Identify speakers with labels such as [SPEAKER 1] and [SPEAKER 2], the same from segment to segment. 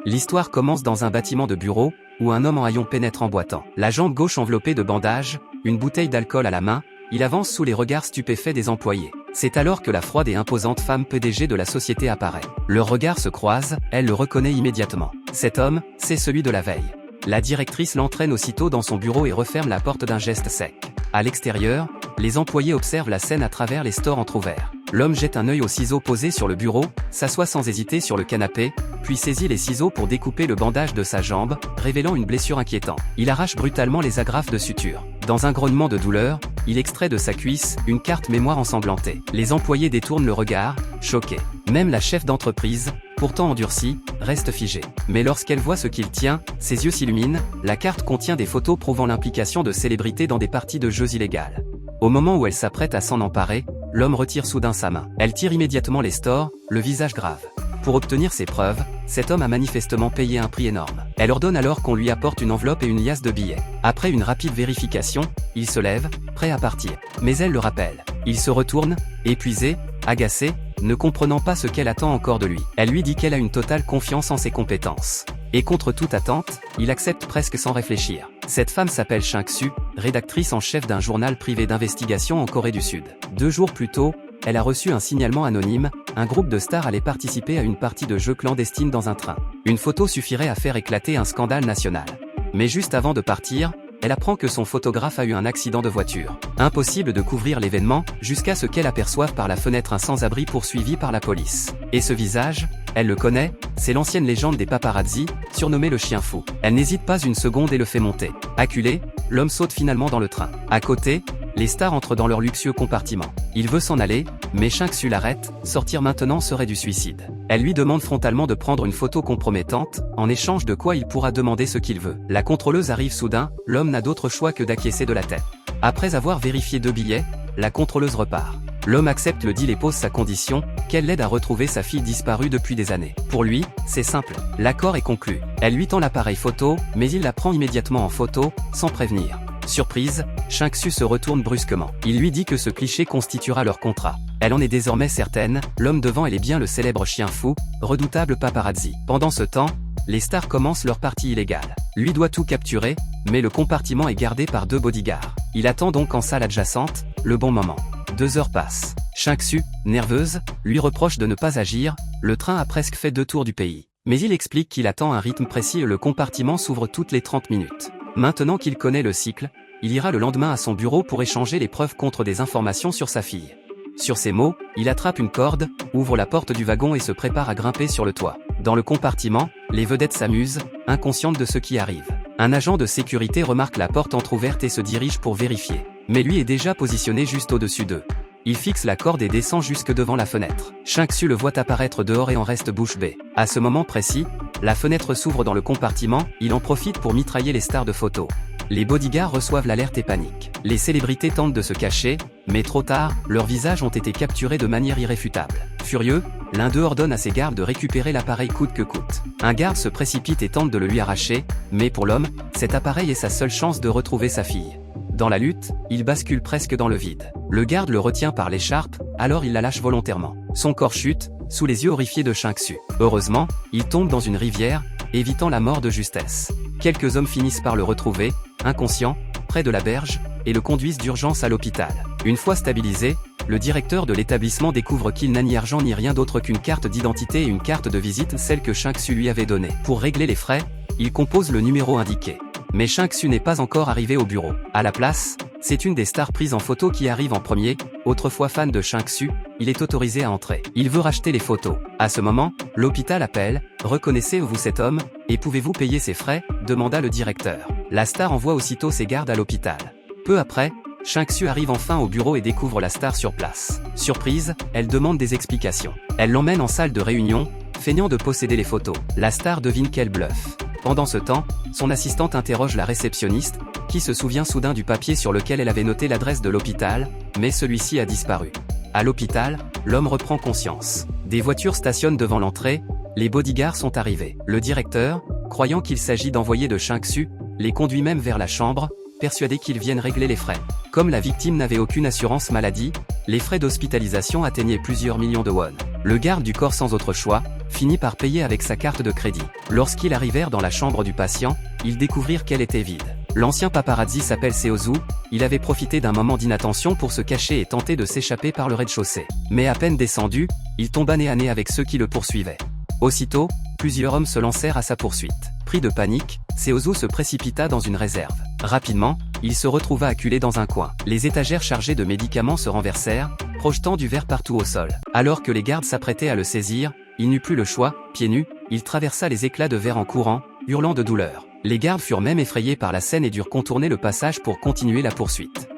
[SPEAKER 1] L'histoire commence dans un bâtiment de bureau, où un homme en haillons pénètre en boitant. La jambe gauche enveloppée de bandages, une bouteille d'alcool à la main, il avance sous les regards stupéfaits des employés. C'est alors que la froide et imposante femme PDG de la société apparaît. Leurs regards se croisent, elle le reconnaît immédiatement. Cet homme, c'est celui de la veille. La directrice l'entraîne aussitôt dans son bureau et referme la porte d'un geste sec. À l'extérieur, les employés observent la scène à travers les stores entr'ouverts. L'homme jette un œil aux ciseaux posés sur le bureau, s'assoit sans hésiter sur le canapé, puis saisit les ciseaux pour découper le bandage de sa jambe, révélant une blessure inquiétante. Il arrache brutalement les agrafes de suture. Dans un grognement de douleur, il extrait de sa cuisse une carte mémoire ensanglantée. Les employés détournent le regard, choqués. Même la chef d'entreprise, pourtant endurcie, reste figée. Mais lorsqu'elle voit ce qu'il tient, ses yeux s'illuminent, la carte contient des photos prouvant l'implication de célébrités dans des parties de jeux illégales. Au moment où elle s'apprête à s'en emparer, l'homme retire soudain sa main. Elle tire immédiatement les stores, le visage grave. Pour obtenir ces preuves, cet homme a manifestement payé un prix énorme. Elle ordonne alors qu'on lui apporte une enveloppe et une liasse de billets. Après une rapide vérification, il se lève, prêt à partir. Mais elle le rappelle. Il se retourne, épuisé, agacé, ne comprenant pas ce qu'elle attend encore de lui. Elle lui dit qu'elle a une totale confiance en ses compétences. Et contre toute attente, il accepte presque sans réfléchir. Cette femme s'appelle Chang-Su, rédactrice en chef d'un journal privé d'investigation en Corée du Sud. 2 jours plus tôt, elle a reçu un signalement anonyme, un groupe de stars allait participer à une partie de jeux clandestine dans un train. Une photo suffirait à faire éclater un scandale national. Mais juste avant de partir, elle apprend que son photographe a eu un accident de voiture. Impossible de couvrir l'événement, jusqu'à ce qu'elle aperçoive par la fenêtre un sans-abri poursuivi par la police. Et ce visage, elle le connaît, c'est l'ancienne légende des paparazzi, surnommé le chien fou. Elle n'hésite pas une seconde et le fait monter. Acculé, l'homme saute finalement dans le train. À côté, les stars entrent dans leur luxueux compartiment. Il veut s'en aller, mais Chang-Su l'arrête, sortir maintenant serait du suicide. Elle lui demande frontalement de prendre une photo compromettante, en échange de quoi il pourra demander ce qu'il veut. La contrôleuse arrive soudain, l'homme n'a d'autre choix que d'acquiescer de la tête. Après avoir vérifié 2 billets, la contrôleuse repart. L'homme accepte le deal et pose sa condition, qu'elle l'aide à retrouver sa fille disparue depuis des années. Pour lui, c'est simple, l'accord est conclu. Elle lui tend l'appareil photo, mais il la prend immédiatement en photo, sans prévenir. Surprise, Chang-Su se retourne brusquement. Il lui dit que ce cliché constituera leur contrat. Elle en est désormais certaine, l'homme devant elle est bien le célèbre chien fou, redoutable paparazzi. Pendant ce temps, les stars commencent leur partie illégale. Lui doit tout capturer, mais le compartiment est gardé par 2 bodyguards. Il attend donc en salle adjacente, le bon moment. 2 heures passent. Chang-Su, nerveuse, lui reproche de ne pas agir, le train a presque fait 2 tours du pays. Mais il explique qu'il attend un rythme précis et le compartiment s'ouvre toutes les 30 minutes. Maintenant qu'il connaît le cycle, il ira le lendemain à son bureau pour échanger les preuves contre des informations sur sa fille. Sur ces mots, il attrape une corde, ouvre la porte du wagon et se prépare à grimper sur le toit. Dans le compartiment, les vedettes s'amusent, inconscientes de ce qui arrive. Un agent de sécurité remarque la porte entrouverte et se dirige pour vérifier. Mais lui est déjà positionné juste au-dessus d'eux. Il fixe la corde et descend jusque devant la fenêtre. Chang-Su le voit apparaître dehors et en reste bouche bée. À ce moment précis, la fenêtre s'ouvre dans le compartiment, il en profite pour mitrailler les stars de photos. Les bodyguards reçoivent l'alerte et paniquent. Les célébrités tentent de se cacher, mais trop tard, leurs visages ont été capturés de manière irréfutable. Furieux, l'un d'eux ordonne à ses gardes de récupérer l'appareil coûte que coûte. Un garde se précipite et tente de le lui arracher, mais pour l'homme, cet appareil est sa seule chance de retrouver sa fille. Dans la lutte, il bascule presque dans le vide. Le garde le retient par l'écharpe, alors il la lâche volontairement. Son corps chute, sous les yeux horrifiés de Chang-Su. Heureusement, il tombe dans une rivière, évitant la mort de justesse. Quelques hommes finissent par le retrouver, inconscient, près de la berge, et le conduisent d'urgence à l'hôpital. Une fois stabilisé, le directeur de l'établissement découvre qu'il n'a ni argent ni rien d'autre qu'une carte d'identité et une carte de visite, celle que Chang-Su lui avait donnée. Pour régler les frais, il compose le numéro indiqué. Mais Chang-Su n'est pas encore arrivé au bureau. À la place, c'est une des stars prises en photo qui arrive en premier. Autrefois fan de Chang-Su, il est autorisé à entrer. Il veut racheter les photos. À ce moment, l'hôpital appelle. « Reconnaissez-vous cet homme, et pouvez-vous payer ses frais ?» demanda le directeur. La star envoie aussitôt ses gardes à l'hôpital. Peu après, Chang-Su arrive enfin au bureau et découvre la star sur place. Surprise, elle demande des explications. Elle l'emmène en salle de réunion, feignant de posséder les photos. La star devine qu'elle bluffe. Pendant ce temps, son assistante interroge la réceptionniste, qui se souvient soudain du papier sur lequel elle avait noté l'adresse de l'hôpital, mais celui-ci a disparu. À l'hôpital, l'homme reprend conscience. Des voitures stationnent devant l'entrée, les bodyguards sont arrivés. Le directeur, croyant qu'il s'agit d'envoyés de Chang-Su, les conduit même vers la chambre, persuadé qu'ils viennent régler les frais. Comme la victime n'avait aucune assurance maladie, les frais d'hospitalisation atteignaient plusieurs millions de won. Le garde du corps, sans autre choix, finit par payer avec sa carte de crédit. Lorsqu'ils arrivèrent dans la chambre du patient, ils découvrirent qu'elle était vide. L'ancien paparazzi s'appelle Seozu, il avait profité d'un moment d'inattention pour se cacher et tenter de s'échapper par le rez-de-chaussée. Mais à peine descendu, il tomba nez à nez avec ceux qui le poursuivaient. Aussitôt, plusieurs hommes se lancèrent à sa poursuite. Pris de panique, Seozu se précipita dans une réserve. Rapidement, il se retrouva acculé dans un coin. Les étagères chargées de médicaments se renversèrent, projetant du verre partout au sol. Alors que les gardes s'apprêtaient à le saisir, il n'eut plus le choix, pieds nus, il traversa les éclats de verre en courant, hurlant de douleur. Les gardes furent même effrayés par la scène et durent contourner le passage pour continuer la poursuite.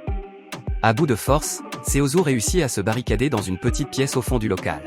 [SPEAKER 1] À bout de force, Seozu réussit à se barricader dans une petite pièce au fond du local.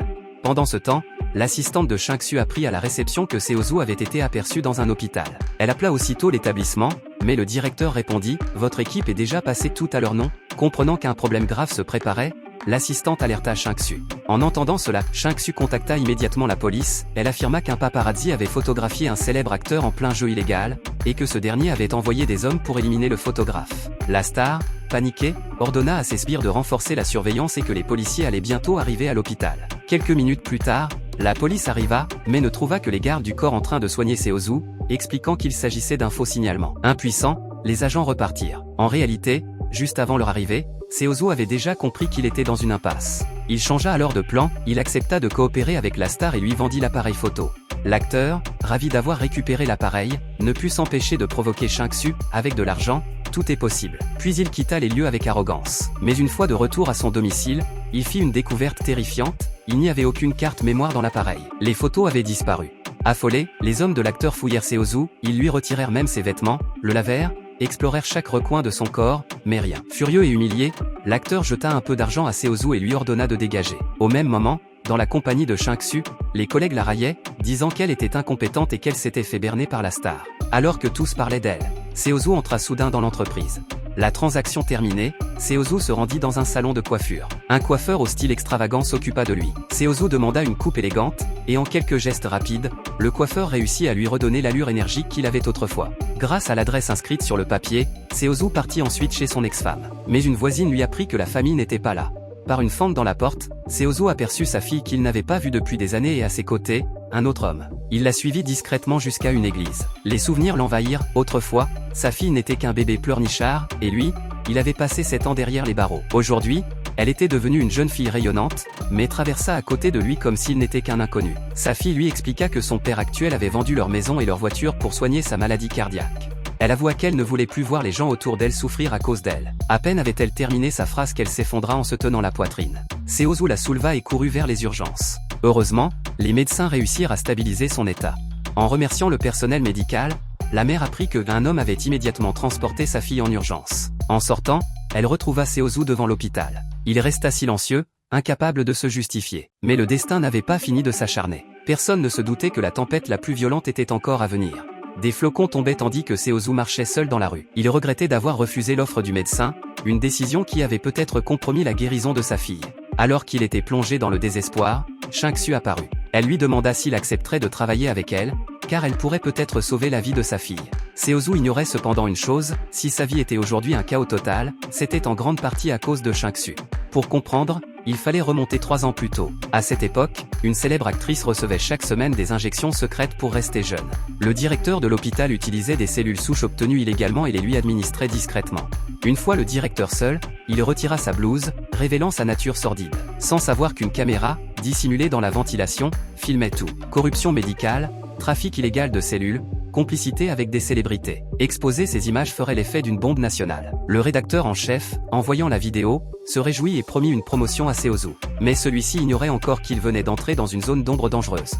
[SPEAKER 1] Pendant ce temps, l'assistante de Shang-Su apprit à la réception que Seozu avait été aperçu dans un hôpital. Elle appela aussitôt l'établissement, mais le directeur répondit « Votre équipe est déjà passée tout à leur nom ». Comprenant qu'un problème grave se préparait, l'assistante alerta Shang-Su. En entendant cela, Shang-Su contacta immédiatement la police. Elle affirma qu'un paparazzi avait photographié un célèbre acteur en plein jeu illégal, et que ce dernier avait envoyé des hommes pour éliminer le photographe. La star, paniquée, ordonna à ses sbires de renforcer la surveillance et que les policiers allaient bientôt arriver à l'hôpital. Quelques minutes plus tard, la police arriva, mais ne trouva que les gardes du corps en train de soigner Seozu, expliquant qu'il s'agissait d'un faux signalement. Impuissants, les agents repartirent. En réalité, juste avant leur arrivée, Seozu avait déjà compris qu'il était dans une impasse. Il changea alors de plan, il accepta de coopérer avec la star et lui vendit l'appareil photo. L'acteur, ravi d'avoir récupéré l'appareil, ne put s'empêcher de provoquer Shang-Su, avec de l'argent, tout est possible. Puis il quitta les lieux avec arrogance. Mais une fois de retour à son domicile, il fit une découverte terrifiante, il n'y avait aucune carte mémoire dans l'appareil. Les photos avaient disparu. Affolés, les hommes de l'acteur fouillèrent Seozu, ils lui retirèrent même ses vêtements, le lavèrent, explorèrent chaque recoin de son corps, mais rien. Furieux et humilié, l'acteur jeta un peu d'argent à Seozu et lui ordonna de dégager. Au même moment, dans la compagnie de Shang-Su, les collègues la raillaient, disant qu'elle était incompétente et qu'elle s'était fait berner par la star. Alors que tous parlaient d'elle, Seozu entra soudain dans l'entreprise. La transaction terminée, Seozu se rendit dans un salon de coiffure. Un coiffeur au style extravagant s'occupa de lui. Seozu demanda une coupe élégante, et en quelques gestes rapides, le coiffeur réussit à lui redonner l'allure énergique qu'il avait autrefois. Grâce à l'adresse inscrite sur le papier, Seozu partit ensuite chez son ex-femme. Mais une voisine lui apprit que la famille n'était pas là. Par une fente dans la porte, Seozu aperçut sa fille qu'il n'avait pas vue depuis des années et à ses côtés, un autre homme. Il la suivit discrètement jusqu'à une église. Les souvenirs l'envahirent. Autrefois, sa fille n'était qu'un bébé pleurnichard, et lui, il avait passé 7 ans derrière les barreaux. Aujourd'hui, elle était devenue une jeune fille rayonnante, mais traversa à côté de lui comme s'il n'était qu'un inconnu. Sa fille lui expliqua que son père actuel avait vendu leur maison et leur voiture pour soigner sa maladie cardiaque. Elle avoua qu'elle ne voulait plus voir les gens autour d'elle souffrir à cause d'elle. À peine avait-elle terminé sa phrase qu'elle s'effondra en se tenant la poitrine. Seozu la souleva et courut vers les urgences. Heureusement, les médecins réussirent à stabiliser son état. En remerciant le personnel médical, la mère apprit qu'un homme avait immédiatement transporté sa fille en urgence. En sortant, elle retrouva Seozu devant l'hôpital. Il resta silencieux, incapable de se justifier. Mais le destin n'avait pas fini de s'acharner. Personne ne se doutait que la tempête la plus violente était encore à venir. Des flocons tombaient tandis que Seozu marchait seul dans la rue. Il regrettait d'avoir refusé l'offre du médecin, une décision qui avait peut-être compromis la guérison de sa fille. Alors qu'il était plongé dans le désespoir, Shang-Su apparut. Elle lui demanda s'il accepterait de travailler avec elle, car elle pourrait peut-être sauver la vie de sa fille. Seozu ignorait cependant une chose, si sa vie était aujourd'hui un chaos total, c'était en grande partie à cause de Shang-Su. Pour comprendre, il fallait remonter 3 ans plus tôt. À cette époque, une célèbre actrice recevait chaque semaine des injections secrètes pour rester jeune. Le directeur de l'hôpital utilisait des cellules souches obtenues illégalement et les lui administrait discrètement. Une fois le directeur seul, il retira sa blouse, révélant sa nature sordide. Sans savoir qu'une caméra, dissimulée dans la ventilation, filmait tout. Corruption médicale, trafic illégal de cellules, complicité avec des célébrités. Exposer ces images ferait l'effet d'une bombe nationale. Le rédacteur en chef, en voyant la vidéo, se réjouit et promit une promotion à Seozu. Mais celui-ci ignorait encore qu'il venait d'entrer dans une zone d'ombre dangereuse.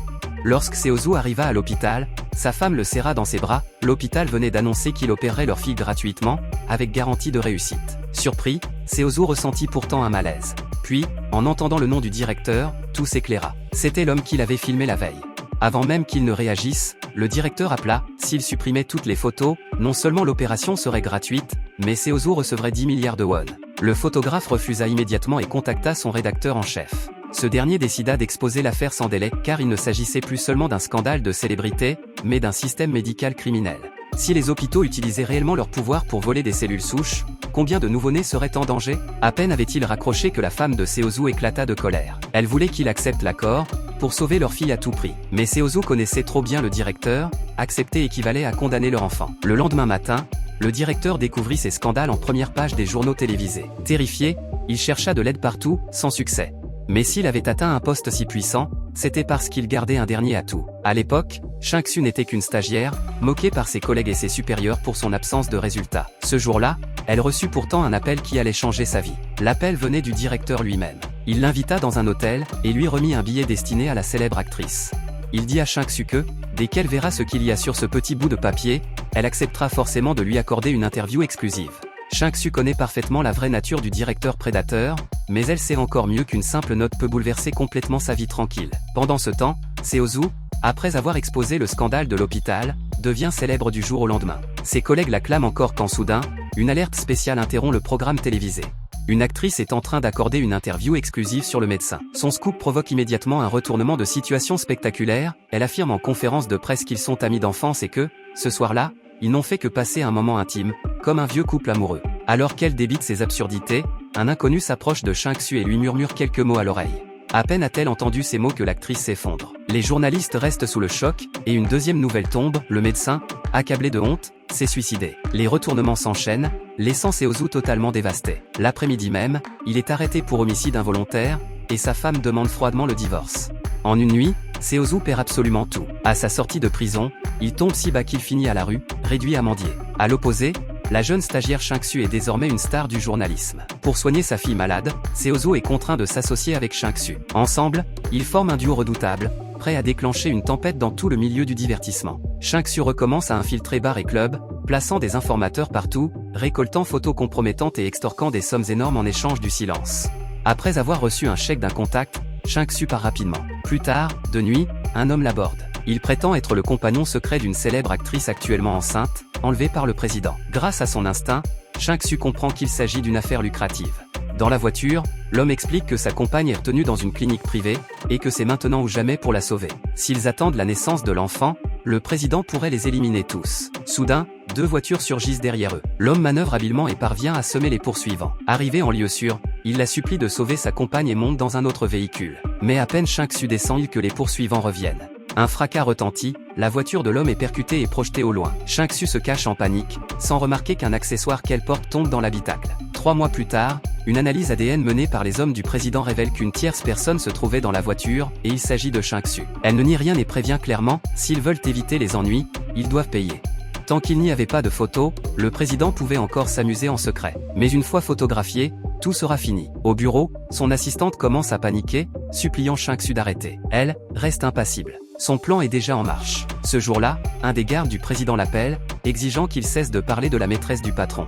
[SPEAKER 1] Lorsque Seozu arriva à l'hôpital, sa femme le serra dans ses bras. L'hôpital venait d'annoncer qu'il opérerait leur fille gratuitement, avec garantie de réussite. Surpris, Seozu ressentit pourtant un malaise. Puis, en entendant le nom du directeur, tout s'éclaira. C'était l'homme qu'il avait filmé la veille. Avant même qu'il ne réagisse, le directeur appela. S'il supprimait toutes les photos, non seulement l'opération serait gratuite, mais Seozu recevrait 10 milliards de won. Le photographe refusa immédiatement et contacta son rédacteur en chef. Ce dernier décida d'exposer l'affaire sans délai, car il ne s'agissait plus seulement d'un scandale de célébrité, mais d'un système médical criminel. Si les hôpitaux utilisaient réellement leur pouvoir pour voler des cellules souches, combien de nouveau-nés seraient en danger? À peine avait-il raccroché que la femme de Seozu éclata de colère. Elle voulait qu'il accepte l'accord, pour sauver leur fille à tout prix. Mais Seozu connaissait trop bien le directeur, accepter équivalait à condamner leur enfant. Le lendemain matin, le directeur découvrit ces scandales en première page des journaux télévisés. Terrifié, il chercha de l'aide partout, sans succès. Mais s'il avait atteint un poste si puissant, c'était parce qu'il gardait un dernier atout. À l'époque, Shang-Su n'était qu'une stagiaire, moquée par ses collègues et ses supérieurs pour son absence de résultats. Ce jour-là, elle reçut pourtant un appel qui allait changer sa vie. L'appel venait du directeur lui-même. Il l'invita dans un hôtel, et lui remit un billet destiné à la célèbre actrice. Il dit à Shang-Su que, dès qu'elle verra ce qu'il y a sur ce petit bout de papier, elle acceptera forcément de lui accorder une interview exclusive. Shang-Su connaît parfaitement la vraie nature du directeur prédateur, mais elle sait encore mieux qu'une simple note peut bouleverser complètement sa vie tranquille. Pendant ce temps, Seozu, après avoir exposé le scandale de l'hôpital, devient célèbre du jour au lendemain. Ses collègues l'acclament encore quand soudain, une alerte spéciale interrompt le programme télévisé. Une actrice est en train d'accorder une interview exclusive sur le médecin. Son scoop provoque immédiatement un retournement de situation spectaculaire, elle affirme en conférence de presse qu'ils sont amis d'enfance et que, ce soir-là, ils n'ont fait que passer un moment intime, comme un vieux couple amoureux. Alors qu'elle débite ses absurdités, un inconnu s'approche de Shang-Su et lui murmure quelques mots à l'oreille. À peine a-t-elle entendu ces mots que l'actrice s'effondre. Les journalistes restent sous le choc, et une deuxième nouvelle tombe, le médecin, accablé de honte, s'est suicidé. Les retournements s'enchaînent, laissant Seozu totalement dévasté. L'après-midi même, il est arrêté pour homicide involontaire, et sa femme demande froidement le divorce. En une nuit, Seozu perd absolument tout. À sa sortie de prison, il tombe si bas qu'il finit à la rue, réduit à mendier. À l'opposé, la jeune stagiaire Shang-Su est désormais une star du journalisme. Pour soigner sa fille malade, Seozu est contraint de s'associer avec Shang-Su. Ensemble, ils forment un duo redoutable, prêt à déclencher une tempête dans tout le milieu du divertissement. Shang-Su recommence à infiltrer bars et clubs, plaçant des informateurs partout, récoltant photos compromettantes et extorquant des sommes énormes en échange du silence. Après avoir reçu un chèque d'un contact, Shang-Su part rapidement. Plus tard, de nuit, un homme l'aborde. Il prétend être le compagnon secret d'une célèbre actrice actuellement enceinte, enlevée par le président. Grâce à son instinct, Shang-Su comprend qu'il s'agit d'une affaire lucrative. Dans la voiture, l'homme explique que sa compagne est retenue dans une clinique privée, et que c'est maintenant ou jamais pour la sauver. S'ils attendent la naissance de l'enfant, le président pourrait les éliminer tous. Soudain, deux voitures surgissent derrière eux. L'homme manœuvre habilement et parvient à semer les poursuivants. Arrivé en lieu sûr, il la supplie de sauver sa compagne et monte dans un autre véhicule. Mais à peine Shang-Su descend que les poursuivants reviennent. Un fracas retentit, la voiture de l'homme est percutée et projetée au loin. Shang-Su se cache en panique, sans remarquer qu'un accessoire qu'elle porte tombe dans l'habitacle. 3 mois plus tard, une analyse ADN menée par les hommes du président révèle qu'une tierce personne se trouvait dans la voiture, et il s'agit de Shang-Su. Elle ne nie rien et prévient clairement, s'ils veulent éviter les ennuis, ils doivent payer. Tant qu'il n'y avait pas de photos, le président pouvait encore s'amuser en secret. Mais une fois photographié, tout sera fini. Au bureau, son assistante commence à paniquer, suppliant Shang-Su d'arrêter. Elle, reste impassible. Son plan est déjà en marche. Ce jour-là, un des gardes du président l'appelle, exigeant qu'il cesse de parler de la maîtresse du patron.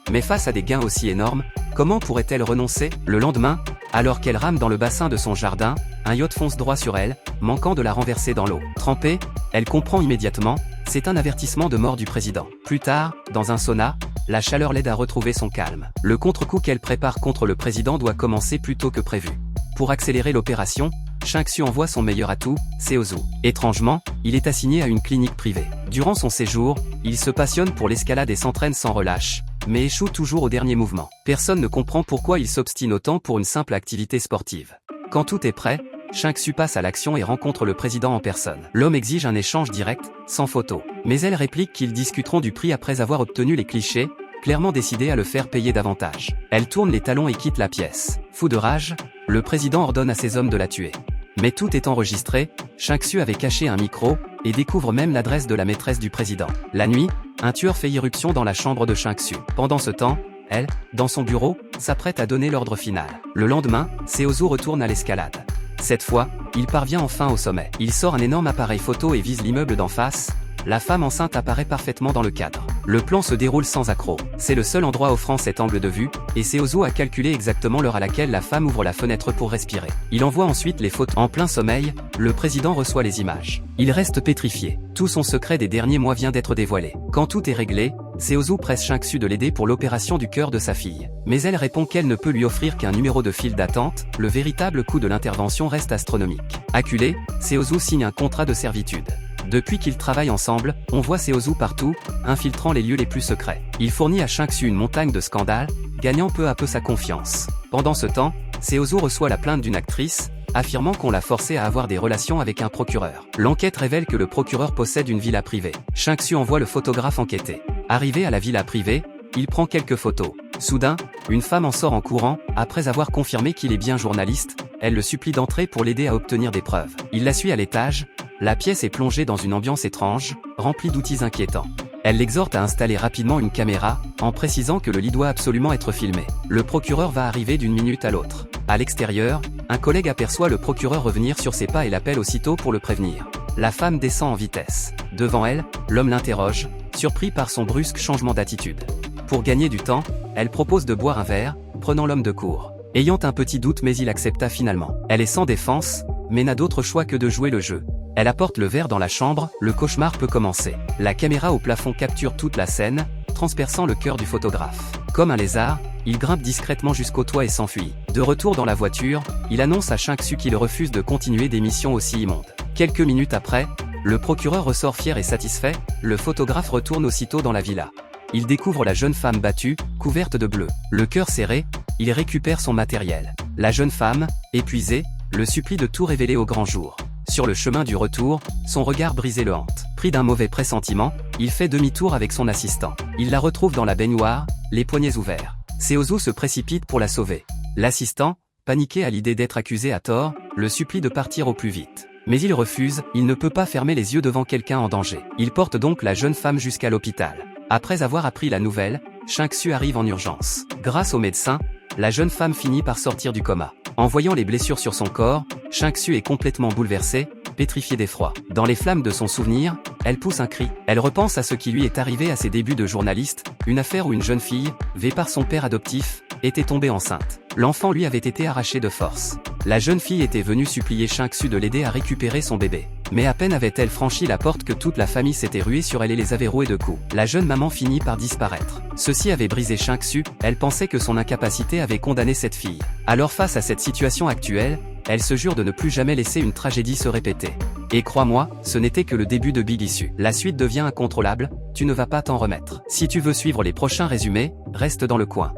[SPEAKER 1] Mais face à des gains aussi énormes, comment pourrait-elle renoncer? Le lendemain, alors qu'elle rame dans le bassin de son jardin, un yacht fonce droit sur elle, manquant de la renverser dans l'eau. Trempée, elle comprend immédiatement, c'est un avertissement de mort du président. Plus tard, dans un sauna, la chaleur l'aide à retrouver son calme. Le contre-coup qu'elle prépare contre le président doit commencer plus tôt que prévu. Pour accélérer l'opération, Shang-Su envoie son meilleur atout, Seozu. Étrangement, il est assigné à une clinique privée. Durant son séjour, il se passionne pour l'escalade et s'entraîne sans relâche, mais échoue toujours au dernier mouvement. Personne ne comprend pourquoi il s'obstine autant pour une simple activité sportive. Quand tout est prêt, Shang-Su passe à l'action et rencontre le président en personne. L'homme exige un échange direct, sans photo. Mais elle réplique qu'ils discuteront du prix après avoir obtenu les clichés, clairement décidée à le faire payer davantage. Elle tourne les talons et quitte la pièce. Fou de rage, le président ordonne à ses hommes de la tuer. Mais tout est enregistré, Shang-Su avait caché un micro, et découvre même l'adresse de la maîtresse du président. La nuit, un tueur fait irruption dans la chambre de Shang-Su. Pendant ce temps, elle, dans son bureau, s'apprête à donner l'ordre final. Le lendemain, Seozu retourne à l'escalade. Cette fois, il parvient enfin au sommet. Il sort un énorme appareil photo et vise l'immeuble d'en face. La femme enceinte apparaît parfaitement dans le cadre. Le plan se déroule sans accroc. C'est le seul endroit offrant cet angle de vue, et Seozu a calculé exactement l'heure à laquelle la femme ouvre la fenêtre pour respirer. Il envoie ensuite les photos. En plein sommeil, le président reçoit les images. Il reste pétrifié. Tout son secret des derniers mois vient d'être dévoilé. Quand tout est réglé, Seozu presse Shang-Su de l'aider pour l'opération du cœur de sa fille. Mais elle répond qu'elle ne peut lui offrir qu'un numéro de file d'attente, le véritable coût de l'intervention reste astronomique. Acculé, Seozu signe un contrat de servitude. Depuis qu'ils travaillent ensemble, on voit Seosu partout, infiltrant les lieux les plus secrets. Il fournit à Shang-Su une montagne de scandales, gagnant peu à peu sa confiance. Pendant ce temps, Seosu reçoit la plainte d'une actrice, affirmant qu'on l'a forcé à avoir des relations avec un procureur. L'enquête révèle que le procureur possède une villa privée. Shang-Su envoie le photographe enquêter. Arrivé à la villa privée, il prend quelques photos. Soudain, une femme en sort en courant, après avoir confirmé qu'il est bien journaliste, elle le supplie d'entrer pour l'aider à obtenir des preuves. Il la suit à l'étage, la pièce est plongée dans une ambiance étrange, remplie d'outils inquiétants. Elle l'exhorte à installer rapidement une caméra, en précisant que le lit doit absolument être filmé. Le procureur va arriver d'une minute à l'autre. À l'extérieur, un collègue aperçoit le procureur revenir sur ses pas et l'appelle aussitôt pour le prévenir. La femme descend en vitesse. Devant elle, l'homme l'interroge, surpris par son brusque changement d'attitude. Pour gagner du temps, elle propose de boire un verre, prenant l'homme de court. Ayant un petit doute mais il accepta finalement. Elle est sans défense, mais n'a d'autre choix que de jouer le jeu. Elle apporte le verre dans la chambre, le cauchemar peut commencer. La caméra au plafond capture toute la scène, transperçant le cœur du photographe. Comme un lézard, il grimpe discrètement jusqu'au toit et s'enfuit. De retour dans la voiture, il annonce à Shang-Su qu'il refuse de continuer des missions aussi immondes. Quelques minutes après, le procureur ressort fier et satisfait, le photographe retourne aussitôt dans la villa. Il découvre la jeune femme battue, couverte de bleu. Le cœur serré, il récupère son matériel. La jeune femme, épuisée, le supplie de tout révéler au grand jour. Sur le chemin du retour, son regard brisé le hante. Pris d'un mauvais pressentiment, il fait demi-tour avec son assistant. Il la retrouve dans la baignoire, les poignets ouverts. Seosu se précipite pour la sauver. L'assistant, paniqué à l'idée d'être accusé à tort, le supplie de partir au plus vite. Mais il refuse, il ne peut pas fermer les yeux devant quelqu'un en danger. Il porte donc la jeune femme jusqu'à l'hôpital. Après avoir appris la nouvelle, Shang-Su arrive en urgence. Grâce au médecin, la jeune femme finit par sortir du coma. En voyant les blessures sur son corps, Shang-Su est complètement bouleversé, pétrifié d'effroi. Dans les flammes de son souvenir, elle pousse un cri. Elle repense à ce qui lui est arrivé à ses débuts de journaliste, une affaire où une jeune fille, vue par son père adoptif, était tombée enceinte. L'enfant lui avait été arraché de force. La jeune fille était venue supplier Shang-Su de l'aider à récupérer son bébé. Mais à peine avait-elle franchi la porte que toute la famille s'était ruée sur elle et les avait roués de coups. La jeune maman finit par disparaître. Ceci avait brisé Shang-Su, elle pensait que son incapacité avait condamné cette fille. Alors face à cette situation actuelle, elle se jure de ne plus jamais laisser une tragédie se répéter. Et crois-moi, ce n'était que le début de Big Issue. La suite devient incontrôlable, tu ne vas pas t'en remettre. Si tu veux suivre les prochains résumés, reste dans le coin.